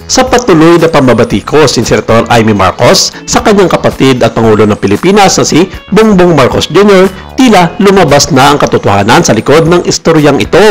Sa patuloy na pambabatikos ni Senator Amy Marcos sa kanyang kapatid at Pangulo ng Pilipinas na si Bongbong Marcos Jr., tila lumabas na ang katotohanan sa likod ng istoryang ito.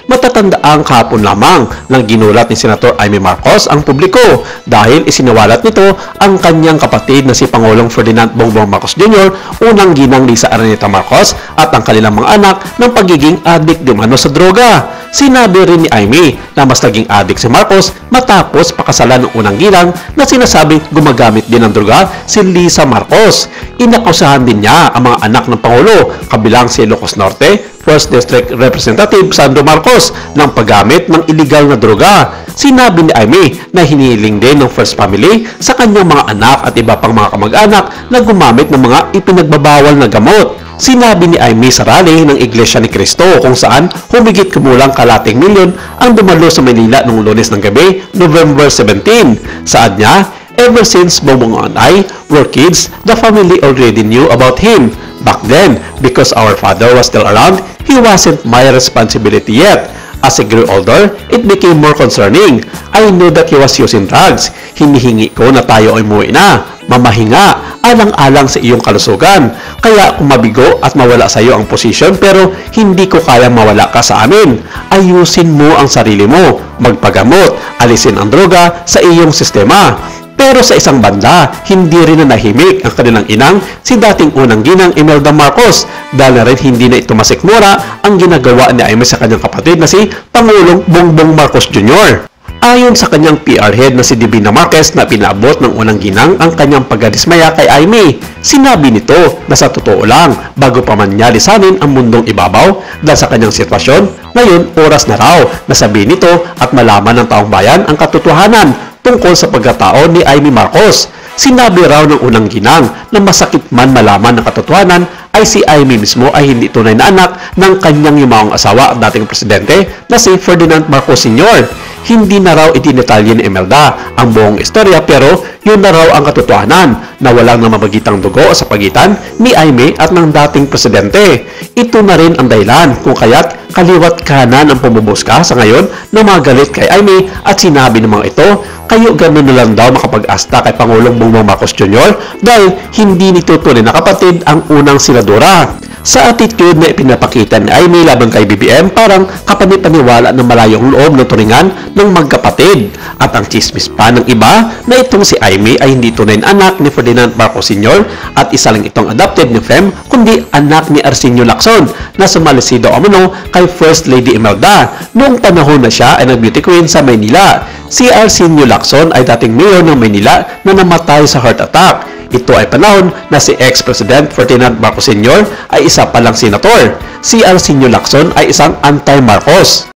Matatandaang kahapon lamang nang ginulat ni Senator Amy Marcos ang publiko dahil isinawalat nito ang kanyang kapatid na si Pangulong Ferdinand Bongbong Marcos Jr., unang ginang Lisa Araneta Marcos at ang kanilang mga anak ng pagiging adik di umano sa droga. Sinabi rin ni Amy na mas naging adik si Marcos matapos pakasalan ng unang ginang na sinasabing gumagamit din ng droga si Lisa Marcos. Inakusahan din niya ang mga anak ng Pangulo, kabilang si Ilocos Norte, 1st District Representative Sandro Marcos, ng paggamit ng iligal na droga. Sinabi ni Amy na hinihiling din ng First Family sa kanyang mga anak at iba pang mga kamag-anak na gumamit ng mga ipinagbabawal na gamot. Sinabi ni Amy sa rally ng Iglesia ni Cristo kung saan humigit kumulang kalating milyon ang dumalo sa Manila noong Lunes ng gabi, November 17. Saad niya, ever since Bongbong and I were kids, the family already knew about him. Back then, because our father was still around, he wasn't my responsibility yet. As I grew older, it became more concerning. I knew that he was using drugs. Hinihingi ko na tayo ay umuwi na. Mamahinga, alang-alang sa iyong kalusugan. Kaya kung mabigo at mawala sa iyo ang posisyon pero hindi ko kayang mawala ka sa amin, ayusin mo ang sarili mo, magpagamot, alisin ang droga sa iyong sistema. Pero sa isang banda, hindi rin na nahimik ang kanilang inang si dating unang ginang Imelda Marcos dahil na rin hindi na ito masikmura ang ginagawa ni Amy sa kanyang kapatid na si Pangulong Bongbong Marcos Jr. Ayon sa kanyang PR head na si Divina Marquez na pinaabot ng unang ginang ang kanyang pagdismaya kay Amy, sinabi nito na sa totoo lang, bago pa man niya lisanin ang mundong ibabaw dahil sa kanyang sitwasyon, ngayon oras na raw na sabihin nito at malaman ng taong bayan ang katotohanan tungkol sa pagkatao ni Amy Marcos. Sinabi raw ng unang ginang na masakit man malaman ng katotohanan ay si Amy mismo ay hindi tunay na anak ng kanyang yumaong asawa at dating presidente na si Ferdinand Marcos Sr. Hindi na raw itinetalye ni Imelda ang buong istorya pero yun na raw ang katotohanan na walang namamagitang dugo sa pagitan ni Amy at ng dating presidente. Ito na rin ang dahilan kung kaya't kaliwat kanan ang pumubuska sa ngayon na magalit kay Amy at sinabi ng mga ito, kayo ganun na lang daw makapag-asta kay Pangulong Bongbong Marcos Jr. dahil hindi nito tunay na kapatid ang unang senadora. Sa attitude na ipinapakita ni Amy laban kay BBM, parang kapanipaniwala ng malayong loob ng turingan ng magkapatid. At ang chismis pa ng iba na itong si Amy ay hindi tunay na anak ni Ferdinand Marcos Sr. at isa lang itong adopted ni Fem, kundi anak ni Arsenio Lacson na sumalisido umano kay First Lady Imelda noong panahon na siya ay nag-beauty queen sa Maynila. Si Arsenio Lacson ay dating mayor ng Maynila na namatay sa heart attack. Ito ay panahon na si ex-president Ferdinand Marcos Sr. ay isa palang senator. Si Arsenio Lacson ay isang anti-Marcos.